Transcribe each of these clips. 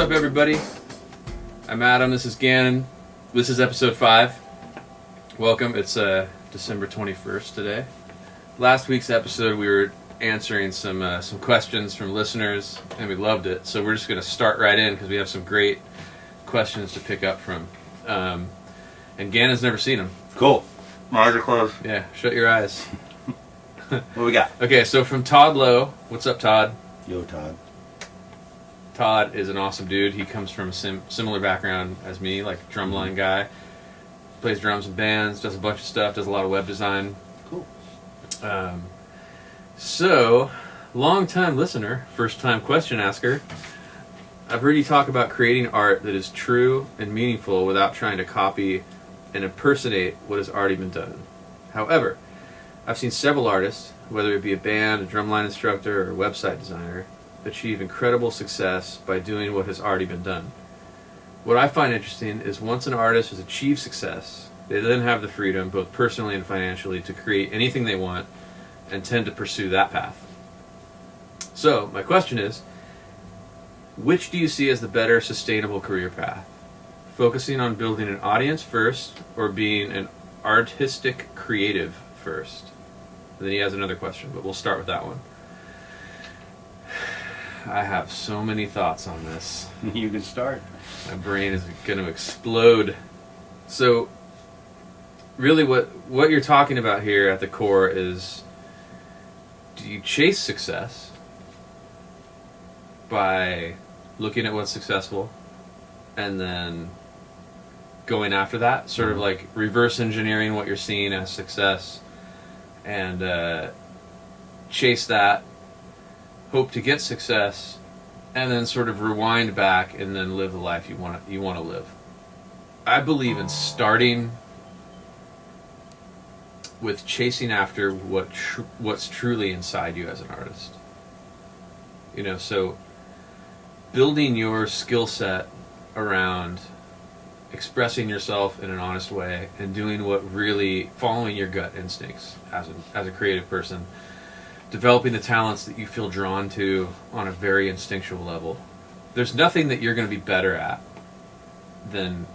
up, everybody? I'm Adam. This is Gannin. This is episode 5. Welcome. It's December 21st today. Last week's episode, we were answering some questions from listeners, and we loved it. So we're just going to start right in because we have some great questions to pick up from. And Gannon's never seen them. Cool. My eyes are closed. Yeah, shut your eyes. What we got? Okay, so from Todd Lowe. What's up, Todd? Yo, Todd. Todd is an awesome dude. He comes from a similar background as me, like a drumline guy. Plays drums in bands, does a bunch of stuff, does a lot of web design. Cool. So, long-time listener, first-time question asker. I've heard you talk about creating art that is true and meaningful without trying to copy and impersonate what has already been done. However, I've seen several artists, whether it be a band, a drumline instructor, or a website designer, achieve incredible success by doing what has already been done. What I find interesting is once an artist has achieved success, they then have the freedom, both personally and financially, to create anything they want and tend to pursue that path. So, my question is, which do you see as the better sustainable career path? Focusing on building an audience first, or being an artistic creative first? And then he has another question, but we'll start with that one. I have so many thoughts on this. You can start. My brain is going to explode. So, really what you're talking about here at the core is, do you chase success by looking at what's successful and then going after that? Sort of like reverse engineering what you're seeing as success and chase that, hope to get success, and then sort of rewind back and then live the life you want to live. I believe in starting with chasing after what's truly inside you as an artist. You know, so building your skill set around expressing yourself in an honest way and doing what really, following your gut instincts as a creative person, developing the talents that you feel drawn to on a very instinctual level. There's nothing that you're going to be better at than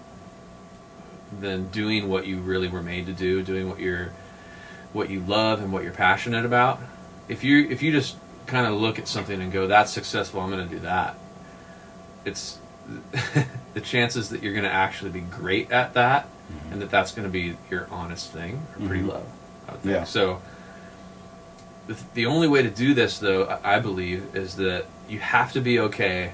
doing what you really were made to do, doing what you love and what you're passionate about. If you just kind of look at something and go, that's successful, I'm going to do that, it's the chances that you're going to actually be great at that and that's going to be your honest thing are pretty low, I would think. Yeah. So the only way to do this, though, I believe, is that you have to be okay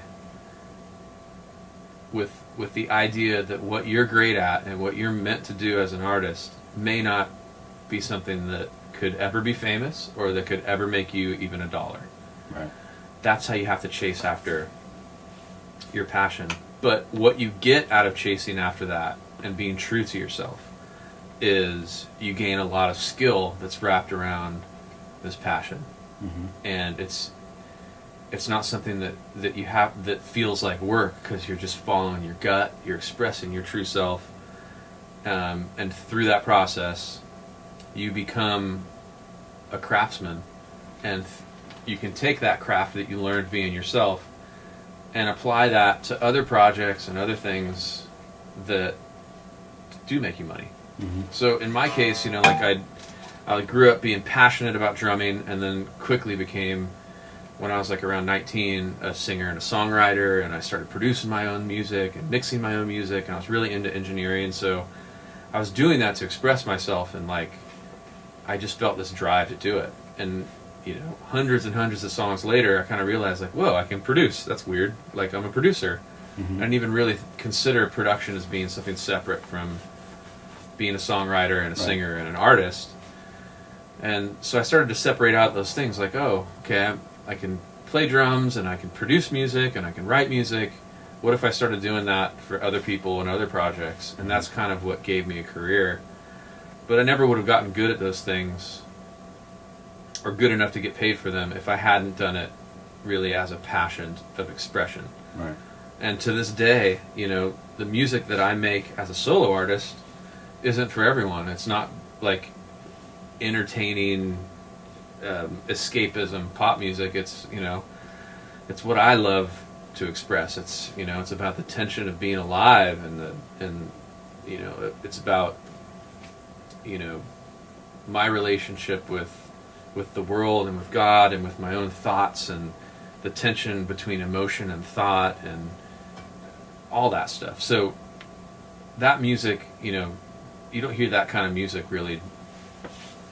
with the idea that what you're great at and what you're meant to do as an artist may not be something that could ever be famous or that could ever make you even $1. Right. That's how you have to chase after your passion. But what you get out of chasing after that and being true to yourself is you gain a lot of skill that's wrapped around this passion, and it's not something that you have that feels like work because you're just following your gut, you're expressing your true self, and through that process you become a craftsman, and you can take that craft that you learned being yourself and apply that to other projects and other things that do make you money. So in my case, you know, like I grew up being passionate about drumming and then quickly became, when I was like around 19, a singer and a songwriter, and I started producing my own music and mixing my own music, and I was really into engineering, so I was doing that to express myself, and like I just felt this drive to do it. And you know, hundreds and hundreds of songs later, I kind of realized like, whoa, I can produce. That's weird. Like, I'm a producer. I didn't even really consider production as being something separate from being a songwriter and a singer and an artist. And so I started to separate out those things, like, oh, okay, I can play drums and I can produce music and I can write music. What if I started doing that for other people and other projects? And that's kind of what gave me a career. But I never would have gotten good at those things or good enough to get paid for them if I hadn't done it really as a passion of expression. Right. And to this day, you know, the music that I make as a solo artist isn't for everyone. It's not like entertaining escapism pop music. It's, you know, it's what I love to express. It's it's about the tension of being alive, and it's about my relationship with the world and with God and with my own thoughts, and the tension between emotion and thought and all that stuff. So that music, you don't hear that kind of music really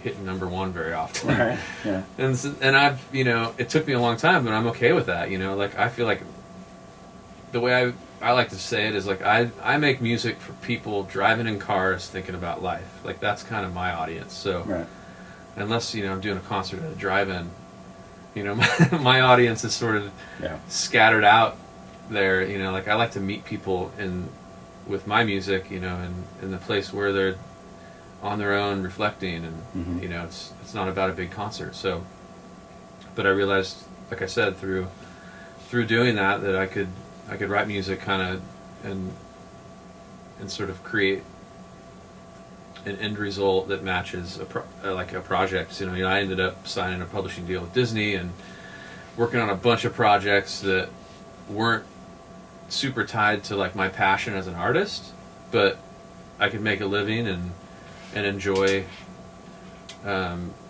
hitting number one very often. Right. Yeah. And I've, it took me a long time, but I'm okay with that. Like I feel like the way I like to say it is like I make music for people driving in cars thinking about life. Like that's kind of my audience. So Right. unless I'm doing a concert at a drive-in, my audience is sort of scattered out there. Like I like to meet people with my music, in the place where they're on their own reflecting, and it's not about a big concert. So, but I realized, like I said, through doing that I could write music kind of and sort of create an end result that matches a project. I ended up signing a publishing deal with Disney and working on a bunch of projects that weren't super tied to like my passion as an artist, but I could make a living and enjoy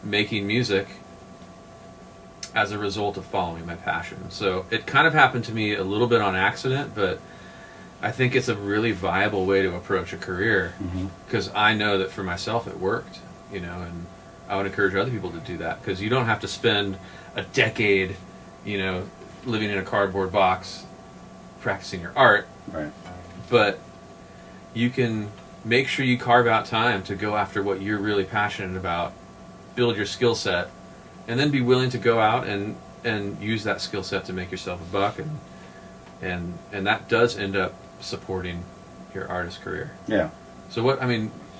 making music as a result of following my passion. So it kind of happened to me a little bit on accident, but I think it's a really viable way to approach a career, because I know that for myself it worked, and I would encourage other people to do that, because you don't have to spend a decade, living in a cardboard box practicing your art, Right. but you can make sure you carve out time to go after what you're really passionate about, build your skill set, and then be willing to go out and use that skill set to make yourself a buck, and that does end up supporting your artist career. Yeah. So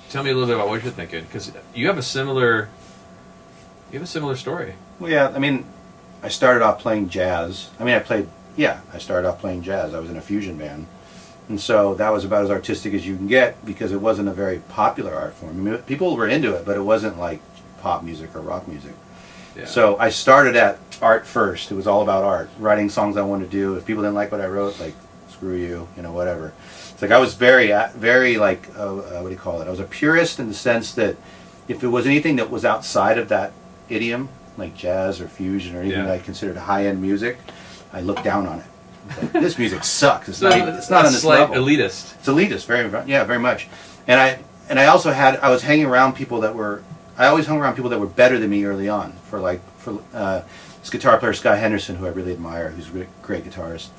tell me a little bit about what you're thinking, because you have a similar story. Well, yeah. I started off playing jazz. I started off playing jazz. I was in a fusion band. And so that was about as artistic as you can get, because it wasn't a very popular art form. People were into it, but it wasn't like pop music or rock music. Yeah. So I started at art first. It was all about art, writing songs I wanted to do. If people didn't like what I wrote, like, screw you, whatever. It's like I was very like, what do you call it? I was a purist in the sense that if it was anything that was outside of that idiom, like jazz or fusion or anything that I considered high-end music, I looked down on it. It's like, this music sucks. It's not on this level. Elitist. It's elitist, very much. And I also I was hanging around people that were, I always hung around people that were better than me early on. For this guitar player Scott Henderson, who I really admire, who's a great guitarist.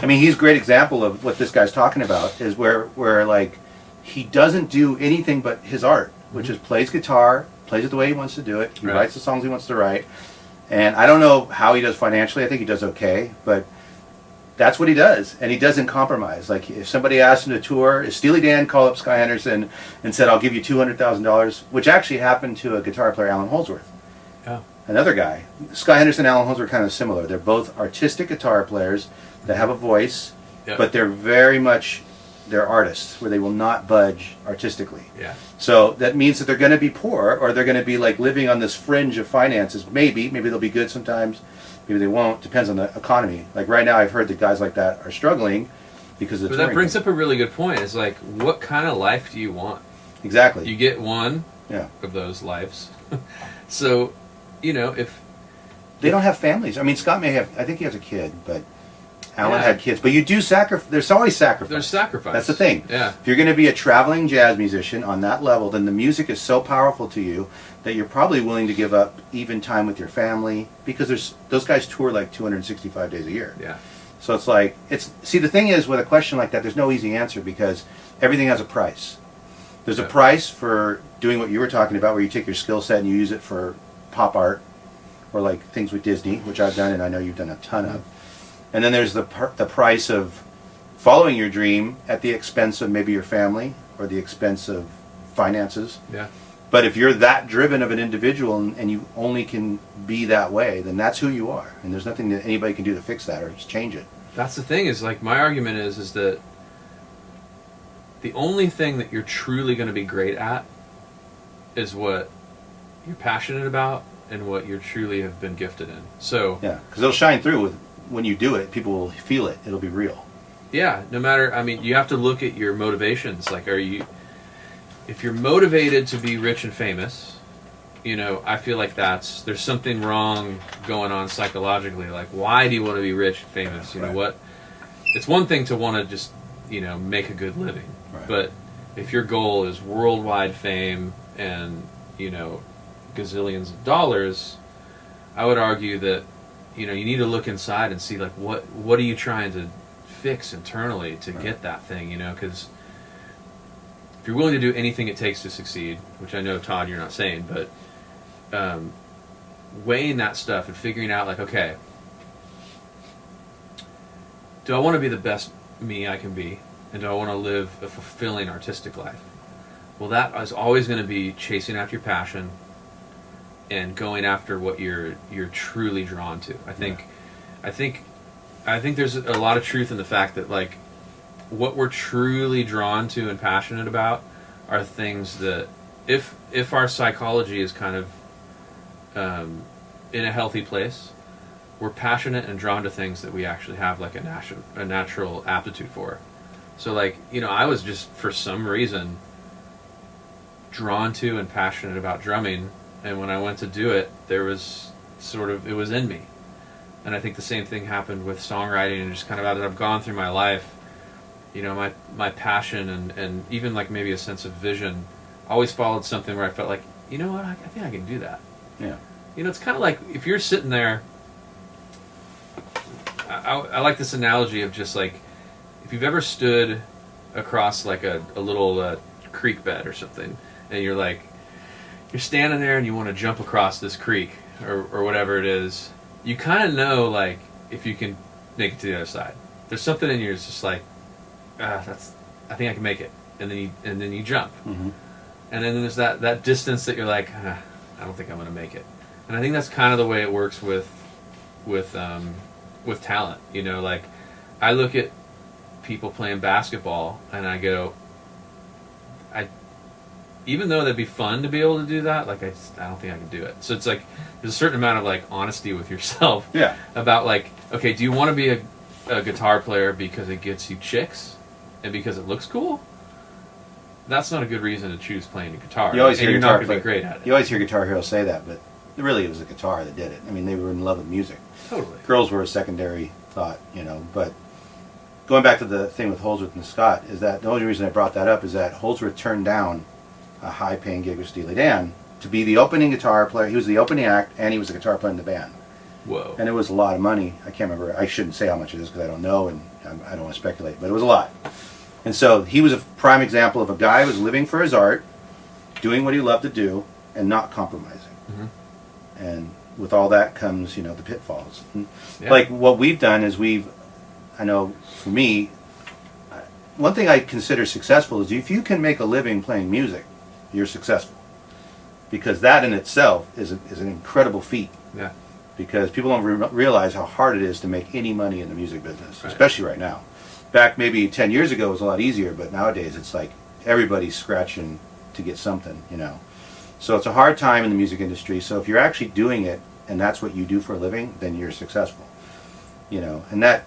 He's a great example of what this guy's talking about, is where like he doesn't do anything but his art, which is plays guitar, plays it the way he wants to do it. He writes the songs he wants to write. And I don't know how he does financially. I think he does okay, but that's what he does, and he doesn't compromise. Like if somebody asked him to tour, if Steely Dan called up Scott Henderson and said, "I'll give you $200,000," which actually happened to a guitar player, Alan Holdsworth. Yeah. Another guy. Scott Henderson and Alan Holdsworth are kind of similar. They're both artistic guitar players that have a voice, but they're very much artists, where they will not budge artistically. Yeah. So that means that they're going to be poor, or they're going to be like living on this fringe of finances. Maybe they'll be good sometimes. Maybe they won't. Depends on the economy. Like right now, I've heard that guys like that are struggling because of the touring. That brings up a really good point. It's like, what kind of life do you want? Exactly. You get one of those lives. So, if they don't have families. Scott may have. I think he has a kid, but Alan had kids. But you do sacrifice. There's always sacrifice. There's sacrifice. That's the thing. Yeah. If you're going to be a traveling jazz musician on that level, then the music is so powerful to you that you're probably willing to give up even time with your family, because those guys tour like 265 days a year. Yeah. So it's like, the thing is, with a question like that, there's no easy answer, because everything has a price. There's a price for doing what you were talking about, where you take your skill set and you use it for pop art, or like things with Disney, which I've done and I know you've done a ton of. And then there's the price of following your dream at the expense of maybe your family or the expense of finances. Yeah. But if you're that driven of an individual and you only can be that way, then that's who you are. And there's nothing that anybody can do to fix that or just change it. That's the thing, is like, my argument is that the only thing that you're truly going to be great at is what you're passionate about and what you truly have been gifted in. So yeah, because it'll shine through when you do it, people will feel it. It'll be real. Yeah, no matter, I mean, you have to look at your motivations. Like, if you're motivated to be rich and famous, I feel like there's something wrong going on psychologically. Like, why do you want to be rich and famous? You know what? It's one thing to want to just, make a good living. Right. But if your goal is worldwide fame and, gazillions of dollars, I would argue that, you need to look inside and see, like, what are you trying to fix internally to get that thing, because if you're willing to do anything it takes to succeed, which I know, Todd, you're not saying, but weighing that stuff and figuring out, like, okay, do I want to be the best me I can be, and do I want to live a fulfilling artistic life? Well, that is always going to be chasing after your passion and going after what you're truly drawn to. I think there's a lot of truth in the fact that, like, what we're truly drawn to and passionate about are things that, if our psychology is kind of in a healthy place, we're passionate and drawn to things that we actually have, like, a natural aptitude for. So, like, I was just, for some reason, drawn to and passionate about drumming, and when I went to do it, there was it was in me. And I think the same thing happened with songwriting, and just kind of as I've gone through my life, my passion and even, like, maybe a sense of vision always followed something where I felt like, you know what, I think I can do that. Yeah. It's kind of like if you're sitting there, I like this analogy of just, like, if you've ever stood across, like, a little creek bed or something, and you're standing there and you want to jump across this creek or whatever it is, you kind of know, like, if you can make it to the other side. There's something in you that's just like, I think I can make it, and then you jump, mm-hmm. and then there's that distance that you're like, I don't think I'm going to make it. And I think that's kind of the way it works with talent. Like, I look at people playing basketball and I go, even though that'd be fun to be able to do that, like, I don't think I can do it. So it's like there's a certain amount of, like, honesty with yourself. Yeah. About, like, okay, do you want to be a guitar player because it gets you chicks and because it looks cool? That's not a good reason to choose playing a guitar. You always hear you're Guitar not going to be great at it. You always hear Guitar Hero say that, but really it was the guitar that did it. I mean, they were in love with music. Totally. Girls were a secondary thought, But going back to the thing with Holdsworth and Scott, is that the only reason I brought that up is that Holdsworth turned down a high-paying gig with Steely Dan to be the opening guitar player. He was the opening act, and he was the guitar player in the band. Whoa. And it was a lot of money. I can't remember. I shouldn't say how much it is because I don't know, and I don't want to speculate, but it was a lot. And so he was a prime example of a guy who was living for his art, doing what he loved to do, and not compromising. Mm-hmm. And with all that comes, the pitfalls. Yeah. Like, what we've done is I know for me, one thing I consider successful is if you can make a living playing music, you're successful. Because that in itself is an incredible feat. Yeah. Because people don't realize how hard it is to make any money in the music business, Right. especially right now. Back maybe 10 years ago it was a lot easier, but nowadays it's like everybody's scratching to get something, So it's a hard time in the music industry. So if you're actually doing it and that's what you do for a living, then you're successful. And that,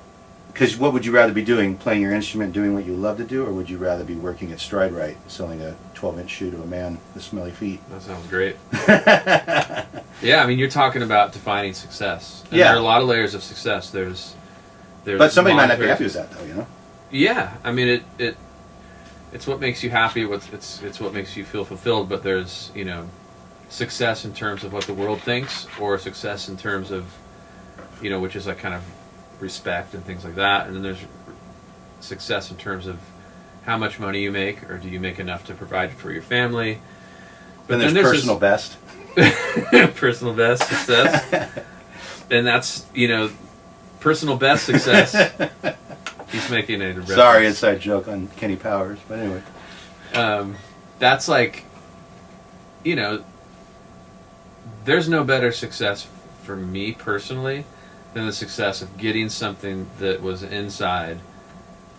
because what would you rather be doing? Playing your instrument, doing what you love to do, or would you rather be working at Stride Right, selling a 12-inch shoe to a man with smelly feet? That sounds great. Yeah, I mean, you're talking about defining success. And Yeah. there are a lot of layers of success. There's But somebody might not be monetary happy with that, though, Yeah, I mean, it's what makes you happy. It's what makes you feel fulfilled. But there's success in terms of what the world thinks, or success in terms of which is like kind of respect and things like that. And then there's success in terms of how much money you make, or do you make enough to provide for your family. But then there's personal best. Personal best success, and that's personal best success. He's making a reference. Sorry, inside joke on Kenny Powers, but anyway. That's like, there's no better success for me personally than the success of getting something that was inside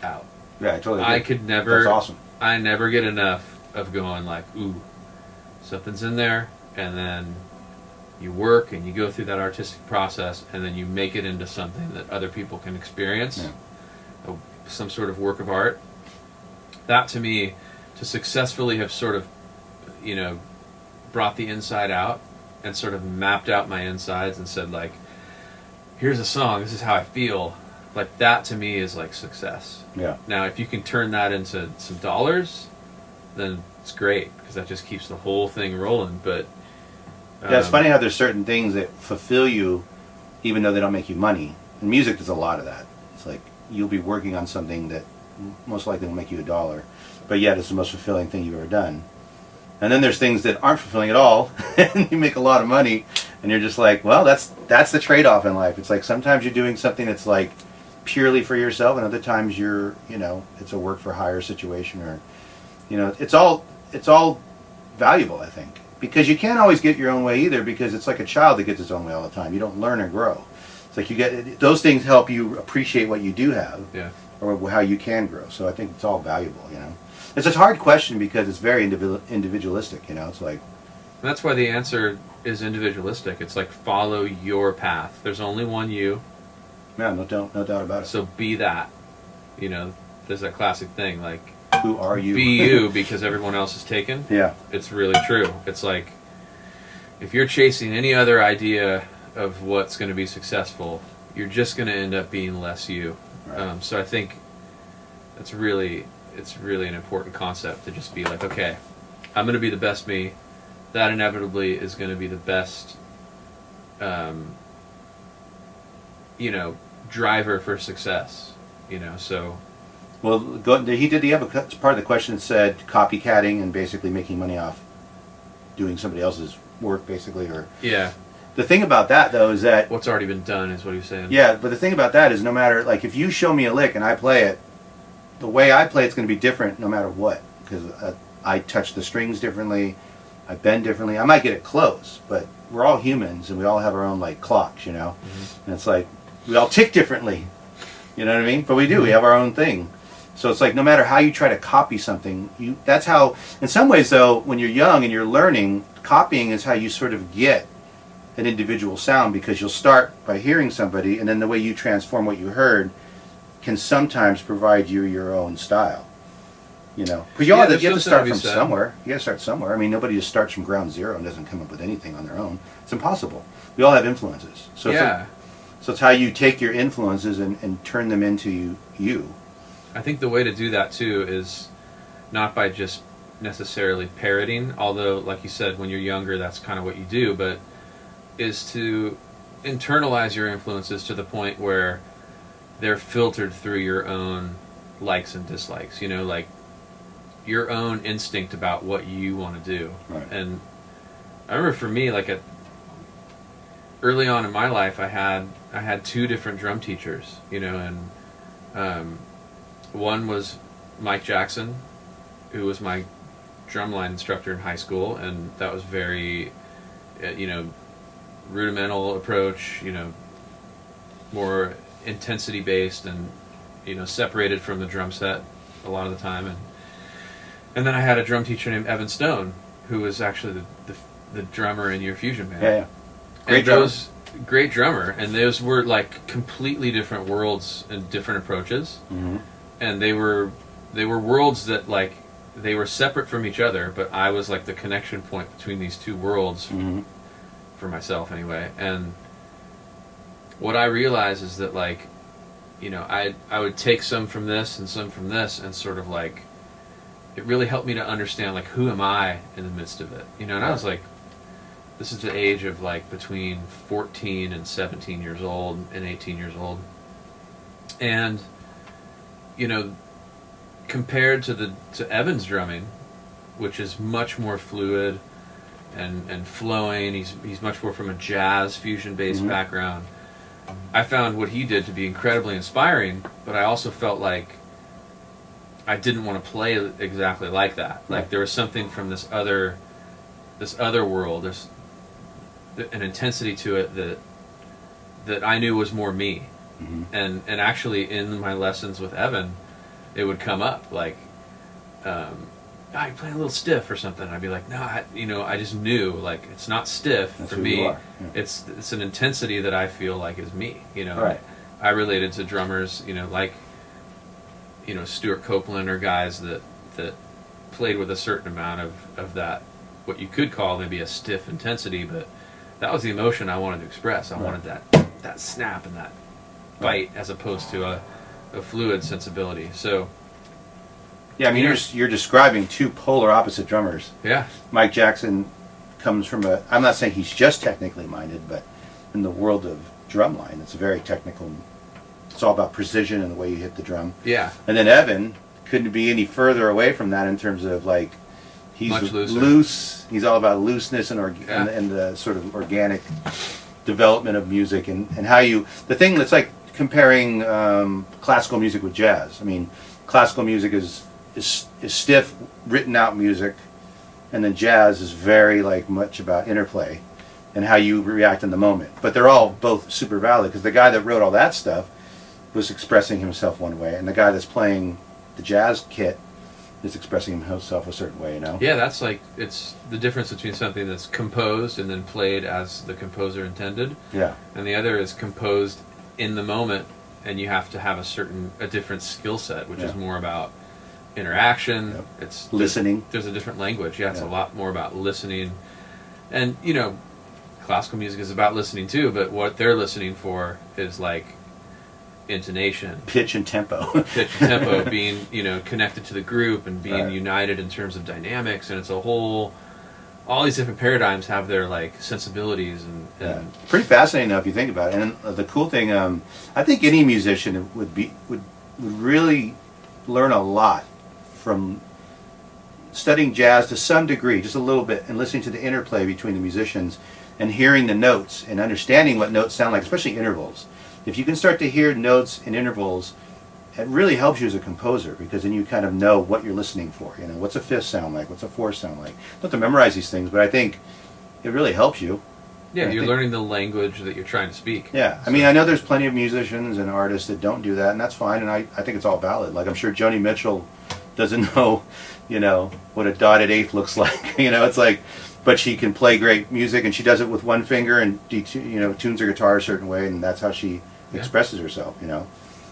out. Yeah, I totally agree. I could never. That's awesome. I never get enough of going like, ooh, something's in there, and then you work and you go through that artistic process, and then you make it into something that other people can experience, some sort of work of art. That to me, to successfully have sort of, you know, brought the inside out and sort of mapped out my insides and said, like, here's a song, this is how I feel, like, that to me is like success. Yeah. Now, if you can turn that into some dollars, then it's great, because that just keeps the whole thing rolling. But yeah, it's funny how there's certain things that fulfill you even though they don't make you money. And music does a lot of that. It's like you'll be working on something that most likely will make you $1, but yet it's the most fulfilling thing you've ever done. And then there's things that aren't fulfilling at all, and you make a lot of money, and you're just like, well, that's the trade-off in life. It's like sometimes you're doing something that's like purely for yourself, and other times you're, you know, it's a work for hire situation, or, you know, it's all valuable, I think, because you can't always get your own way either, because it's like a child that gets its own way all the time. You don't learn or grow. It's like you get those things help you appreciate what you do have, or how you can grow. So I think it's all valuable, you know. It's a hard question because it's very individualistic, you know. It's like, and that's why the answer is individualistic. It's like, follow your path. There's only one you. Yeah, no doubt about it. So be that. You know, there's that classic thing, like, who are you? Be you, because everyone else is taken. Yeah. It's really true. It's like, if you're chasing any other idea of what's going to be successful, you're just going to end up being less you. Right. So I think it's really an important concept to just be like, okay, I'm going to be the best me. That inevitably is going to be the best, you know, driver for success. You know, so. Well, he did the other part of the question that said copycatting and basically making money off doing somebody else's work, basically, or. Yeah. The thing about that, though, is that what's already been done is what he's saying. Yeah, but the thing about that is, no matter, like, if you show me a lick and I play it, the way I play it's going to be different no matter what, because I touch the strings differently, I bend differently. I might get it close, but we're all humans and we all have our own, like, clocks, you know. And it's like we all tick differently, you know what I mean? But we do. We have our own thing. So it's like no matter how you try to copy something, that's how. In some ways, though, when you're young and you're learning, copying is how you sort of get an individual sound, because you'll start by hearing somebody, and then the way you transform what you heard can sometimes provide you your own style, you know, because you have to start from somewhere. You got to start somewhere. I mean, nobody just starts from ground zero and doesn't come up with anything on their own. It's impossible. We all have influences, so so it's how you take your influences and turn them into you. I think the way to do that too is not by just necessarily parroting, although, like you said, when you're younger that's kind of what you do, but is to internalize your influences to the point where they're filtered through your own likes and dislikes, you know, like your own instinct about what you want to do. Right. And I remember for me, like early on in my life, I had two different drum teachers, you know, and one was Mike Jackson, who was my drumline instructor in high school, and that was very, you know, rudimental approach, you know, more intensity based, and, you know, separated from the drum set a lot of the time. And then I had a drum teacher named Evan Stone, who was actually the drummer in your fusion band. Yeah. Great drummer, and those were like completely different worlds and different approaches. Mm-hmm. And they were worlds that, like, they were separate from each other, but I was like the connection point between these two worlds. Mm-hmm. For myself anyway. And what I realized is that, like, you know, I would take some from this and some from this, and sort of like, it really helped me to understand, like, who am I in the midst of it, you know. And I was like, this is the age of, like, between 14 and 17 years old and 18 years old, and, you know, compared to Evan's drumming, which is much more fluid and flowing. He's much more from a jazz fusion based background. I found what he did to be incredibly inspiring, but I also felt like I didn't want to play exactly like that. Like, there was something from this other world. There's an intensity to it that I knew was more me. Mm-hmm. And actually in my lessons with Evan, it would come up, like, "Oh, you're playing a little stiff or something." I'd be like, "No, I just knew, like, it's not stiff That's for who me. you are. Yeah. It's an intensity that I feel like is me, Right. I related to drummers, like, Stuart Copeland, or guys that played with a certain amount of that, what you could call maybe a stiff intensity, but that was the emotion I wanted to express. I wanted that snap and that bite, as opposed to a fluid sensibility. So Yeah, I mean, you're describing two polar opposite drummers. yeah, Mike Jackson comes from I'm not saying he's just technically minded, but in the world of drumline, it's very technical. It's all about precision and the way you hit the drum. yeah, And then Evan couldn't be any further away from that in terms of, like, he's Much looser. loose. He's all about looseness and Yeah. and the sort of organic development of music and how the thing that's like comparing classical music with jazz. I mean, classical music is stiff, written out music, and then jazz is very, like, much about interplay and how you react in the moment. But they're all both super valid, because the guy that wrote all that stuff was expressing himself one way, and the guy that's playing the jazz kit is expressing himself a certain way, yeah. That's like, it's the difference between something that's composed and then played as the composer intended, Yeah. and the other is composed in the moment, and you have to have a different skill set, which is Yeah. more about interaction. Yep. It's Listening. There's a different language. Yeah, it's Yeah. a lot more about listening, and classical music is about listening too. But what they're listening for is, like, intonation, Pitch and tempo. pitch, and tempo, being connected to the group and being Right. united in terms of dynamics, and it's a whole. All these different paradigms have their, like, sensibilities and Yeah. Pretty fascinating, though, if you think about it. And the cool thing, I think any musician would really learn a lot from studying jazz to some degree, just a little bit, and listening to the interplay between the musicians and hearing the notes and understanding what notes sound like, especially intervals. If you can start to hear notes in intervals, it really helps you as a composer, because then you kind of know what you're listening for. What's a fifth sound like? What's a fourth sound like? Not to memorize these things, but I think it really helps you. yeah, I you're think- learning the language that you're trying to speak. Yeah, I mean, I know there's plenty of musicians and artists that don't do that, and that's fine, and I think it's all valid. Like, I'm sure Joni Mitchell doesn't know, what a dotted eighth looks like. It's like, but she can play great music, and she does it with one finger and, tunes her guitar a certain way, and that's how she expresses herself,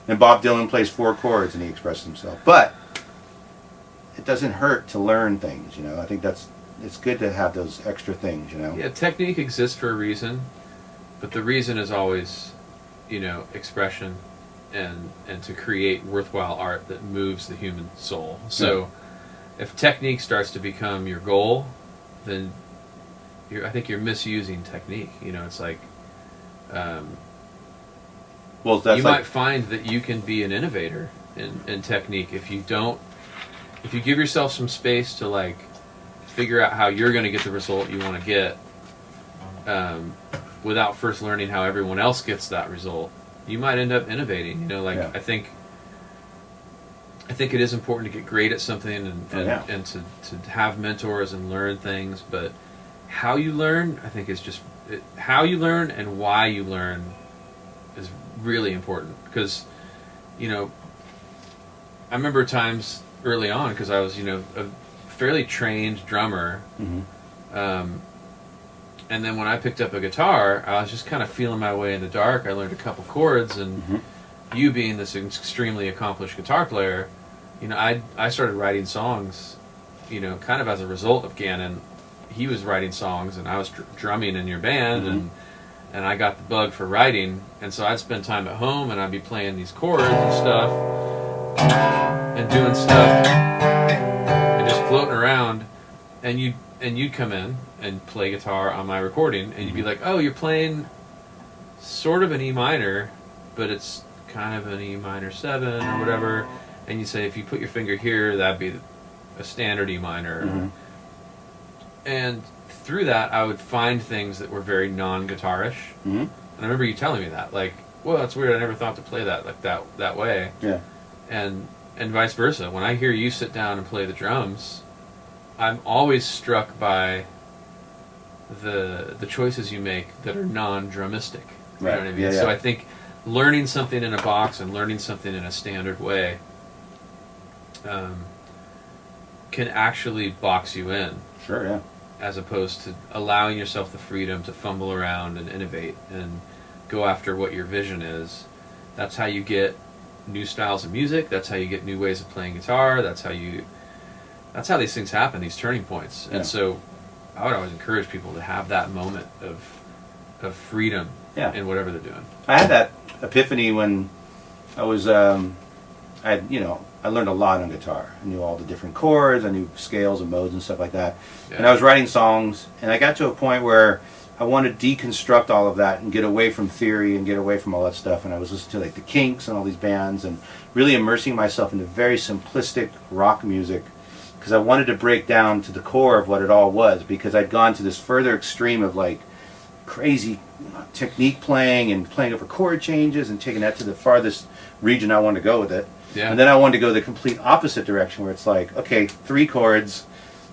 And Bob Dylan plays 4 chords, and he expresses himself. But it doesn't hurt to learn things, I think it's good to have those extra things, Yeah, technique exists for a reason, but the reason is always, expression and to create worthwhile art that moves the human soul. So if technique starts to become your goal, then I think you're misusing technique. It's like, Well, that's you like, might find that you can be an innovator in technique if you give yourself some space to, like, figure out how you're going to get the result you want to get, without first learning how everyone else gets that result. You might end up innovating. Yeah. I think it is important to get great at something and to have mentors and learn things, but how you learn, I think, is just how you learn and why you learn is really important, because I remember times early on, because I was a fairly trained drummer, and then when I picked up a guitar, I was just kind of feeling my way in the dark. I learned a couple chords, and you being this extremely accomplished guitar player, I started writing songs, kind of as a result of Gannin. He was writing songs, and I was drumming in your band, and I got the bug for writing, and so I'd spend time at home, and I'd be playing these chords and stuff, and doing stuff, and just floating around, and you'd come in and play guitar on my recording, and you'd be like, "Oh, you're playing sort of an E minor, but it's kind of an E minor 7 or whatever," and you say, "If you put your finger here, that'd be a standard E minor," and through that, I would find things that were very non-guitarish, and I remember you telling me that, like, "Well, that's weird. I never thought to play that like that way." Yeah. And vice versa. When I hear you sit down and play the drums, I'm always struck by the choices you make that are non-drumistic. You know what I mean? Yeah, yeah. So I think learning something in a box and learning something in a standard way can can actually box you in. Sure, yeah. As opposed to allowing yourself the freedom to fumble around and innovate and go after what your vision is. That's how you get new styles of music. That's how you get new ways of playing guitar. That's how these things happen, these turning points. Yeah. And so I would always encourage people to have that moment of freedom in whatever they're doing. I had that epiphany when I was, I learned a lot on guitar. I knew all the different chords, I knew scales and modes and stuff like that. Yeah. And I was writing songs, and I got to a point where I wanted to deconstruct all of that and get away from theory and get away from all that stuff. And I was listening to like the Kinks and all these bands and really immersing myself into very simplistic rock music because I wanted to break down to the core of what it all was, because I'd gone to this further extreme of like crazy technique playing and playing over chord changes and taking that to the farthest region I wanted to go with it. Yeah. And then I wanted to go the complete opposite direction where it's like, okay, 3 chords,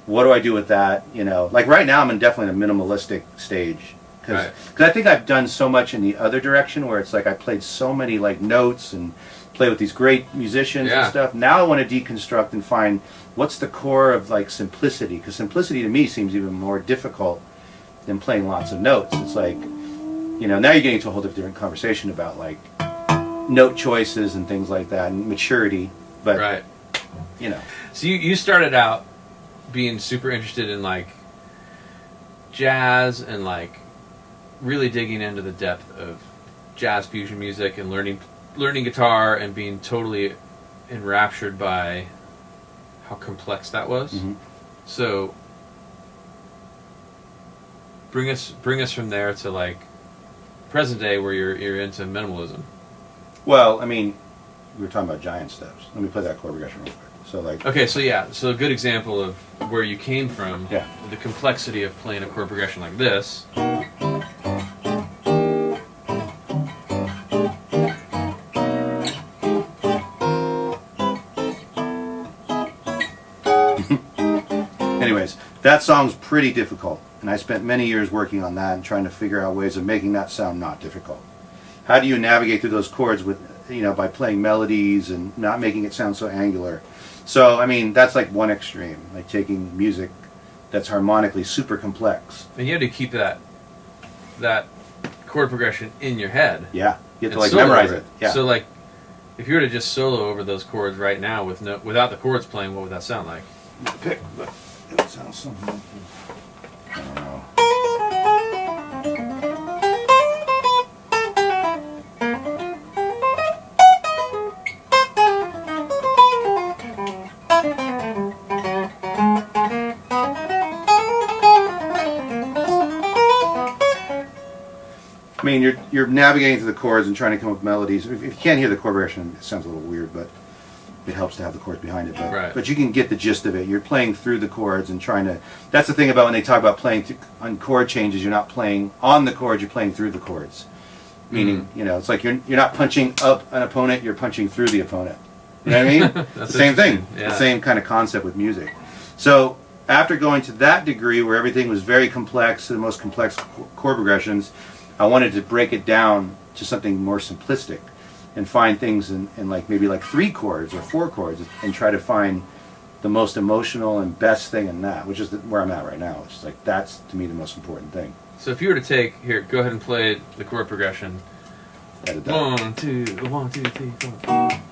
what do I do with that? You know, like right now I'm in definitely a minimalistic stage because I think I've done so much in the other direction where it's like I played so many like notes and play with these great musicians and stuff. Now I want to deconstruct and find what's the core of like simplicity, because simplicity to me seems even more difficult than playing lots of notes. It's like, you know, now you're getting to a whole different conversation about like note choices and things like that and maturity, but you know. So you started out being super interested in like jazz and like really digging into the depth of jazz fusion music and learning guitar and being totally enraptured by how complex that was. Mm-hmm. So bring us from there to like present day where you're into minimalism. Well, I mean, we were talking about giant steps. Let me play that chord progression real quick. So like, okay, so a good example of where you came from, yeah, the complexity of playing a chord progression like this. Anyways, that song's pretty difficult, and I spent many years working on that and trying to figure out ways of making that sound not difficult. How do you navigate through those chords with, you know, by playing melodies and not making it sound so angular? So, I mean, that's like one extreme, like taking music that's harmonically super complex. And you had to keep that chord progression in your head. Yeah, you have to like memorize it. Yeah. So like, if you were to just solo over those chords right now without the chords playing, what would that sound like? Pick, but it sounds something like this. I don't know. I mean, you're navigating through the chords and trying to come up with melodies. If you can't hear the chord progression, it sounds a little weird, but it helps to have the chords behind it. But you can get the gist of it. You're playing through the chords and trying to... That's the thing about when they talk about playing on chord changes, you're not playing on the chords, you're playing through the chords. Meaning, you know, it's like you're not punching up an opponent, you're punching through the opponent. You know what I mean? That's the same thing. Yeah. The same kind of concept with music. So after going to that degree where everything was very complex, the most complex chord progressions, I wanted to break it down to something more simplistic and find things in like maybe like 3 chords or 4 chords and try to find the most emotional and best thing in that, which is where I'm at right now. It's like that's to me the most important thing. So if you were to go ahead and play the chord progression. 1, 2, 1, 2, 3, 4.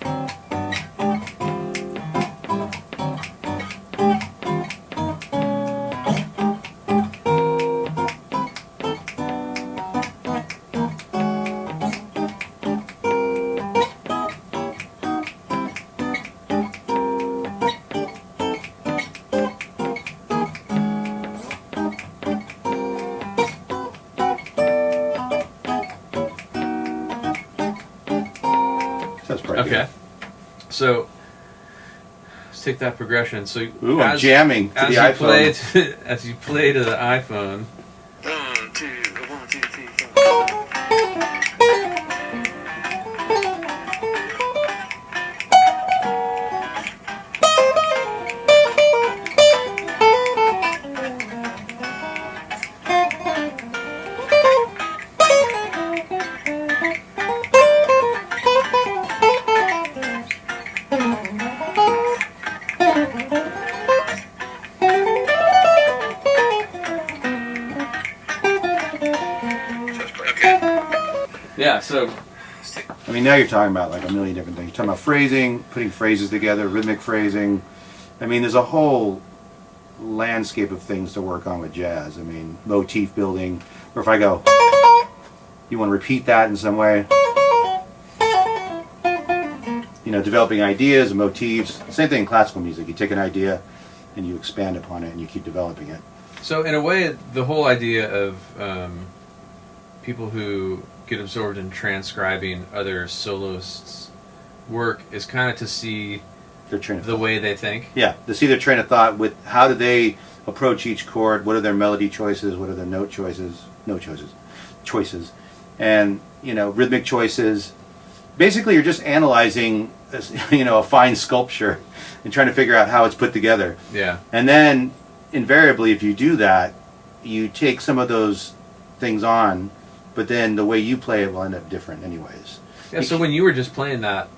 Okay, so let's take that progression. So I'm jamming to the iPhone. As you play to the iPhone. 1, 2, 1, 2, 3, 4. Yeah, so I mean, now you're talking about like a million different things. You're talking about phrasing, putting phrases together, rhythmic phrasing. I mean, there's a whole landscape of things to work on with jazz. I mean, motif building, or if I go, you want to repeat that in some way. You know, developing ideas, motifs. Same thing in classical music. You take an idea and you expand upon it and you keep developing it. So in a way, the whole idea of people who get absorbed in transcribing other soloists' work is kind of to see Their train of the thought. way they think. Yeah, to see their train of thought with how do they approach each chord, what are their melody choices, what are their choices, and, you know, rhythmic choices. Basically, you're just analyzing, you know, a fine sculpture and trying to figure out how it's put together. Yeah. And then, invariably, if you do that, you take some of those things on, but then the way you play it will end up different anyways. Yeah, so when you were just playing that,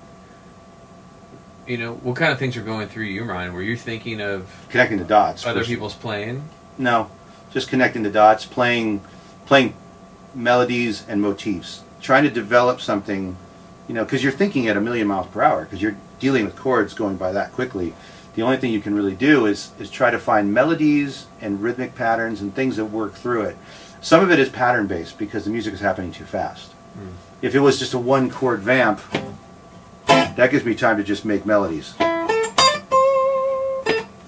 you know, what kind of things are going through your mind? Were you thinking of Connecting the dots. other first. people's playing? No, just connecting the dots, playing melodies and motifs, trying to develop something, you know, because you're thinking at 1,000,000 miles per hour, because you're dealing with chords going by that quickly. The only thing you can really do is try to find melodies and rhythmic patterns and things that work through it. Some of it is pattern based because the music is happening too fast. If it was just a one chord vamp, that gives me time to just make melodies.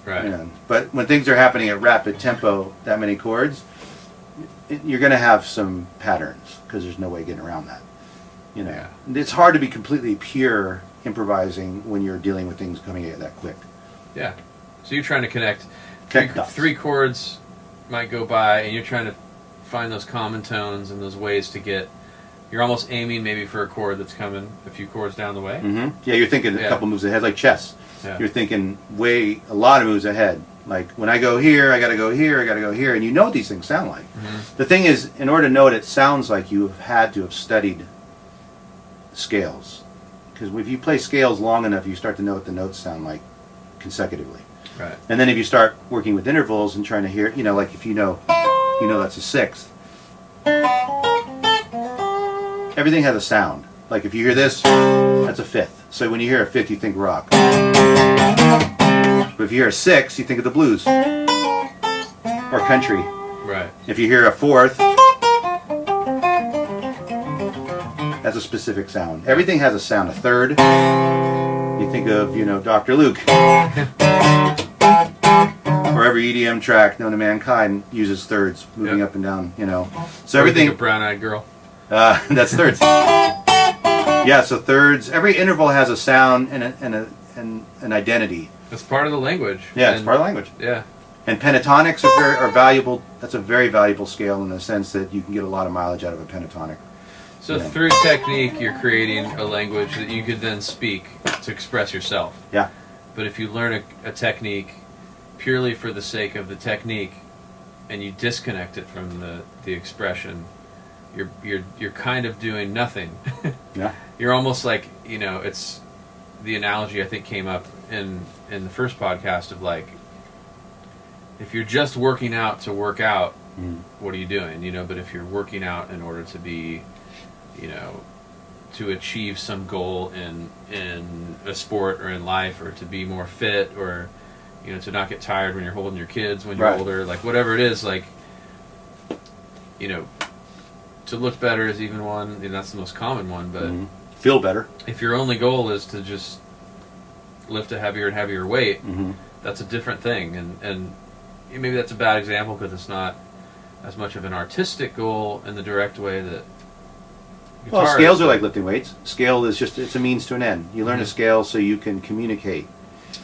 Right. You know, but when things are happening at rapid tempo, that many chords, you're going to have some patterns because there's no way getting around that. You know, Yeah. It's hard to be completely pure improvising when you're dealing with things coming at that quick. Yeah. So you're trying to connect dots. three chords might go by, and you're trying to find those common tones and those ways to get. You're almost aiming maybe for a chord that's coming a few chords down the way. Mm-hmm. Yeah, you're thinking a couple moves ahead, like chess. Yeah. You're thinking a lot of moves ahead. Like when I go here, I got to go here, I got to go here, and you know what these things sound like. Mm-hmm. The thing is, in order to know what it sounds like, you have had to have studied scales. Because if you play scales long enough, you start to know what the notes sound like consecutively. Right. And then if you start working with intervals and trying to hear, you know, like if you know that's a sixth. Everything has a sound. Like if you hear this, that's a fifth. So when you hear a fifth, you think rock. But if you hear a sixth, you think of the blues or country. Right. If you hear a fourth, that's a specific sound. Everything has a sound. A third, you think of, you know, Dr. Luke. Or every EDM track known to mankind uses thirds, moving up and down, you know. So Or you everything. think of Brown-Eyed Girl. That's thirds. Yeah, so thirds. Every interval has a sound and an identity. That's part of the language. Yeah, it's part of the language. Yeah. And pentatonics are valuable. That's a very valuable scale in the sense that you can get a lot of mileage out of a pentatonic. So Yeah. through technique, you're creating a language that you could then speak to express yourself. Yeah. But if you learn a technique purely for the sake of the technique, and you disconnect it from the expression, you're kind of doing nothing. Yeah. You're almost like, you know, it's the analogy I think came up in the first podcast of like, if you're just working out to work out, what are you doing? You know, but if you're working out in order to be, you know, to achieve some goal in a sport or in life, or to be more fit, or, you know, to not get tired when you're holding your kids when you're Right. older, like whatever it is, like, you know, to look better is even one, and that's the most common one, but Feel better. if your only goal is to just lift a heavier and heavier weight, Mm-hmm. that's a different thing, and maybe that's a bad example because it's not as much of an artistic goal in the direct way that Well, guitar scales is. are like lifting weights. Scale is just, it's a means to an end. You learn a scale so you can communicate.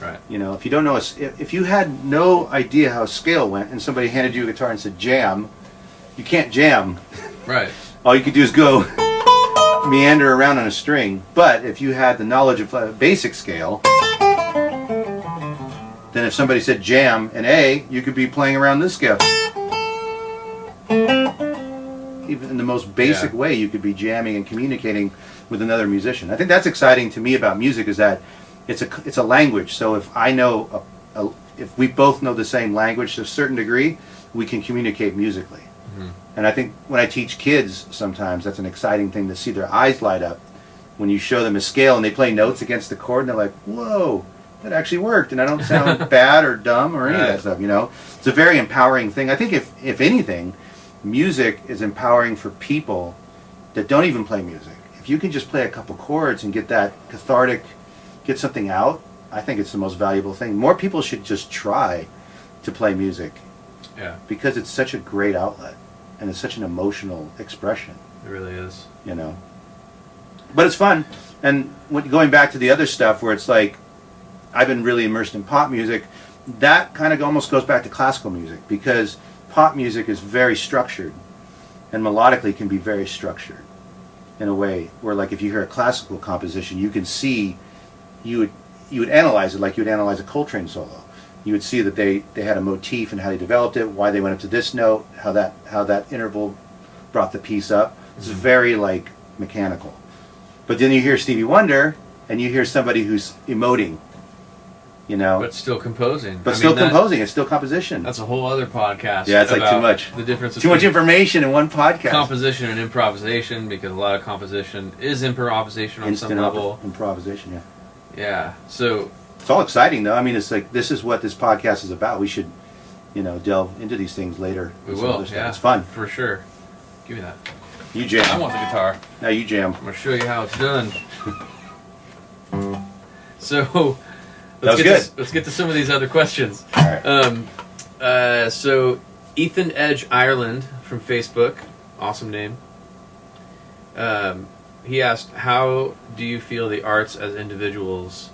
Right. You know, if you don't know, if you had no idea how a scale went and somebody handed you a guitar and said jam, you can't jam. Right. All you could do is go meander around on a string. But if you had the knowledge of a basic scale, then if somebody said jam and A, you could be playing around this scale. Even in the most basic way, you could be jamming and communicating with another musician. I think that's exciting to me about music, is that it's a language. So if I know, if we both know the same language to a certain degree, we can communicate musically. And I think when I teach kids, sometimes that's an exciting thing to see their eyes light up when you show them a scale and they play notes against the chord and they're like, whoa, that actually worked, and I don't sound bad or dumb or any of that stuff, you know? It's a very empowering thing. I think if anything, music is empowering for people that don't even play music. If you can just play a couple chords and get that cathartic, get something out, I think it's the most valuable thing. More people should just try to play music. Yeah. Because it's such a great outlet, and it's such an emotional expression. It really is. You know? But it's fun. And going back to the other stuff where it's like, I've been really immersed in pop music, that kind of almost goes back to classical music, because pop music is very structured, and melodically can be very structured in a way where, like, if you hear a classical composition, you can see, you would analyze it like you would analyze a Coltrane solo. You would see that they had a motif and how they developed it, why they went up to this note, how that interval brought the piece up. It's very, like, mechanical. But then you hear Stevie Wonder, and you hear somebody who's emoting, you know. But still composing. But still composing. It's still composition. That's a whole other podcast. Yeah, it's like too much. The difference too much information in one podcast. Composition and improvisation, because a lot of composition is improvisation on some level. Improvisation, yeah. Yeah. So it's all exciting, though. I mean, it's like, this is what this podcast is about. We should, you know, delve into these things later. We will. Yeah, it's fun for sure. Give me that. You jam. I want the guitar. Now you jam. I'm gonna show you how it's done. So let's get to some of these other questions. All right. So Ethan Edge Ireland from Facebook, awesome name. He asked, how do you feel the arts as individuals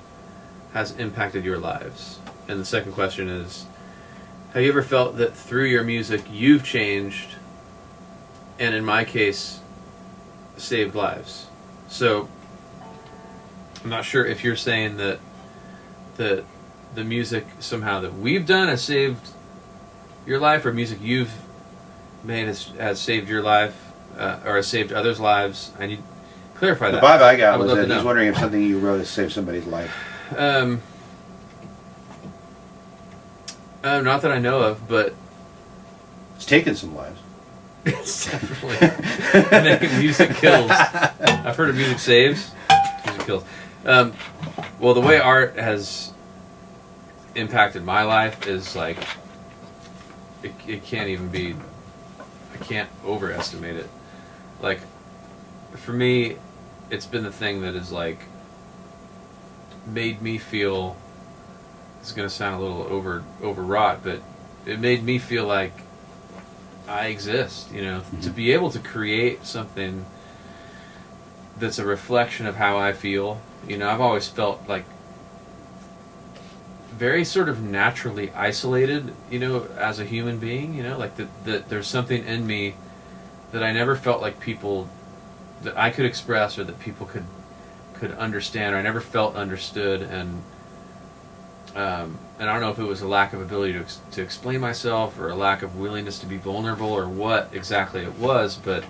has impacted your lives? And the second question is, have you ever felt that through your music you've changed, and in my case, saved lives? So I'm not sure if you're saying that the music somehow that we've done has saved your life, or music you've made has saved your life, or has saved others' lives. I need to clarify that. The vibe I got was that he's wondering if something you wrote has saved somebody's life. Not that I know of, but it's taken some lives. It's definitely music kills. I've heard of music saves, music kills. Well, the way art has impacted my life is like, it can't even be, I can't overestimate it. Like, for me, it's been the thing that has, like, made me feel, it's going to sound a little overwrought, but it made me feel like I exist, you know, to be able to create something that's a reflection of how I feel. You know, I've always felt like very sort of naturally isolated, you know, as a human being, you know, like that there's something in me that I never felt like people, that I could express, or that people could understand, or I never felt understood. And I don't know if it was a lack of ability to explain myself, or a lack of willingness to be vulnerable, or what exactly it was, but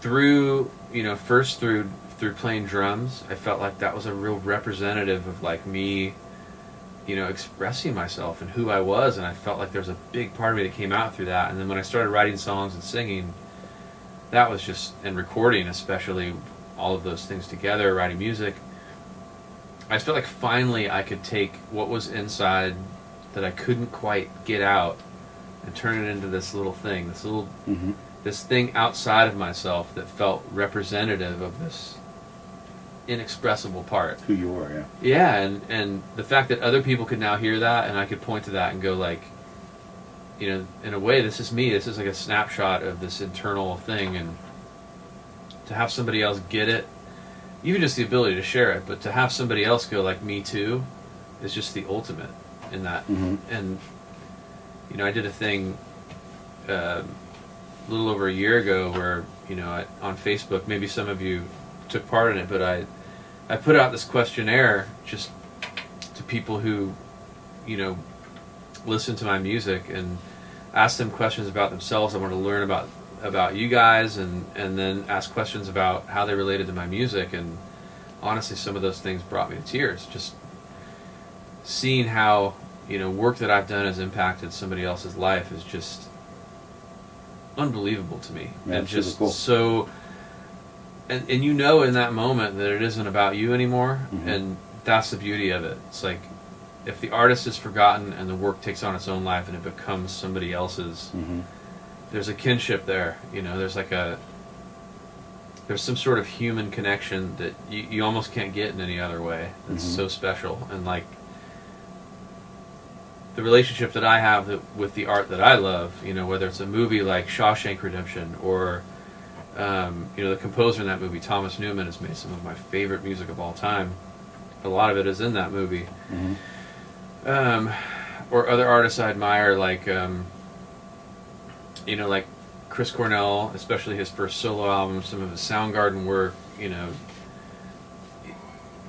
through, you know, first through playing drums, I felt like that was a real representative of, like, me, you know, expressing myself and who I was, and I felt like there was a big part of me that came out through that. And then when I started writing songs and singing, that was just, and recording especially, all of those things together, writing music, I just felt like finally I could take what was inside that I couldn't quite get out and turn it into this little thing, this little this thing outside of myself that felt representative of this inexpressible part. Who you are, yeah. Yeah, and the fact that other people could now hear that, and I could point to that and go, like, you know, in a way, this is me. This is like a snapshot of this internal thing, and to have somebody else get it, even just the ability to share it, but to have somebody else go, like, me too, is just the ultimate in that. And, you know, I did a thing a little over a year ago where, you know, on Facebook, maybe some of you took part in it, but I put out this questionnaire just to people who, you know, listen to my music, and asked them questions about themselves. I wanted to learn about you guys, and then ask questions about how they related to my music. And honestly, some of those things brought me to tears. Just seeing how, you know, work that I've done has impacted somebody else's life is just, unbelievable to me. Yeah, And just cool. so, and you know in that moment that it isn't about you anymore, and that's the beauty of it. It's like, if the artist is forgotten and the work takes on its own life and it becomes somebody else's, there's a kinship there, you know, there's some sort of human connection that you almost can't get in any other way. It's so special. And like, the relationship that I have with the art that I love, you know, whether it's a movie like Shawshank Redemption or, you know, the composer in that movie, Thomas Newman, has made some of my favorite music of all time. A lot of it is in that movie. Or other artists I admire, like, you know, like Chris Cornell, especially his first solo album, some of his Soundgarden work, you know,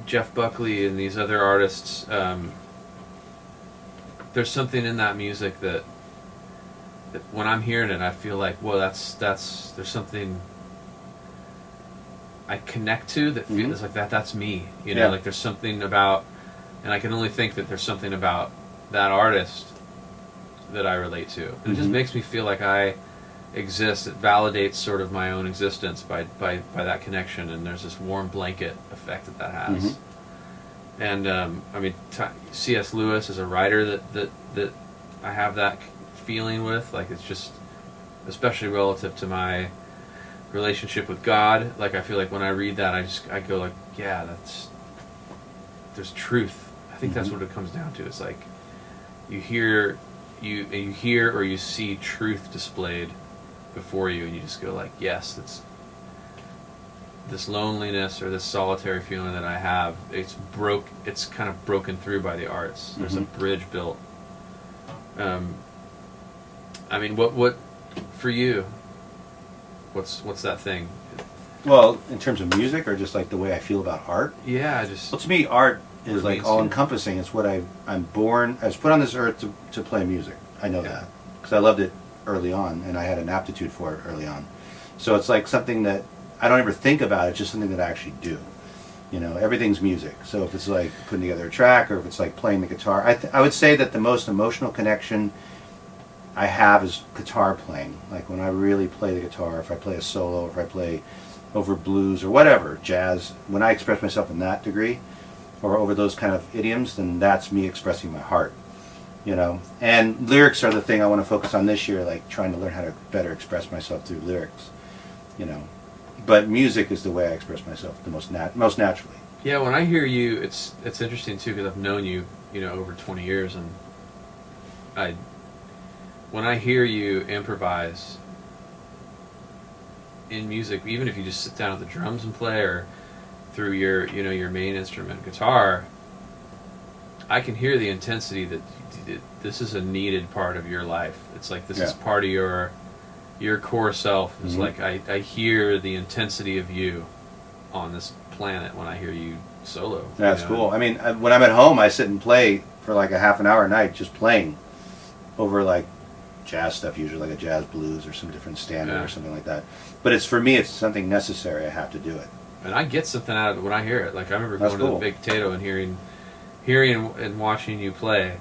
Jeff Buckley and these other artists. There's something in that music that when I'm hearing it, I feel like, well, there's something I connect to that feels like that's me, you know, like there's something about, and I can only think that there's something about that artist that I relate to. And it just makes me feel like I exist. It validates sort of my own existence by that connection, and there's this warm blanket effect that has. And I mean, C.S. Lewis is a writer that I have that feeling with. Like, it's just, especially relative to my relationship with God. Like, I feel like when I read that, I go like, yeah, there's truth. I think that's what it comes down to. It's like you hear or you see truth displayed before you, and you just go like, yes, that's this loneliness or this solitary feeling that I have. It's kind of broken through by the arts. There's a bridge built. I mean, what for you? What's that thing? Well, in terms of music, or just like the way I feel about art? Yeah, Well, to me, art is like all-encompassing. It's what I'm born. I was put on this earth to play music. I know that because I loved it early on, and I had an aptitude for it early on. So it's like something that I don't ever think about. It's just something that I actually do. You know, everything's music. So if it's like putting together a track, or if it's like playing the guitar, I would say that the most emotional connection I have is guitar playing. Like when I really play the guitar, if I play a solo, if I play over blues or whatever, jazz, when I express myself in that degree, or over those kind of idioms, then that's me expressing my heart. You know, and lyrics are the thing I want to focus on this year, like trying to learn how to better express myself through lyrics. You know, but music is the way I express myself the most naturally. Yeah, when I hear you, it's interesting too, because I've known you, you know, over 20 years, and when I hear you improvise in music, even if you just sit down at the drums and play, or through your, you know, your main instrument, guitar, I can hear the intensity that this is a needed part of your life. It's like this is part of your core self. It's like I hear the intensity of you on this planet when I hear you solo. That's cool. I mean, when I'm at home, I sit and play for like a half an hour a night, just playing over like jazz stuff, usually like a jazz blues or some different standard or something like that. But it's, for me, it's something necessary. I have to do it. And I get something out of it when I hear it. Like I remember going to the Big Potato and hearing and watching you play.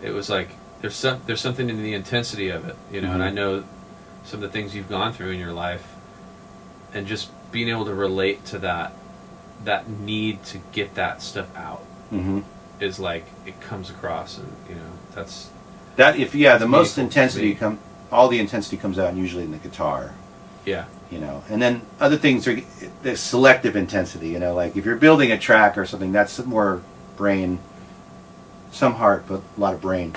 It was like there's something in the intensity of it, you know. And I know some of the things you've gone through in your life, and just being able to relate to that need to get that stuff out is like, it comes across, and you know, that's that. If the most intensity all the intensity comes out usually in the guitar. Yeah. You know, and then other things are the selective intensity. You know, like if you're building a track or something, that's more brain, some heart, but a lot of brain.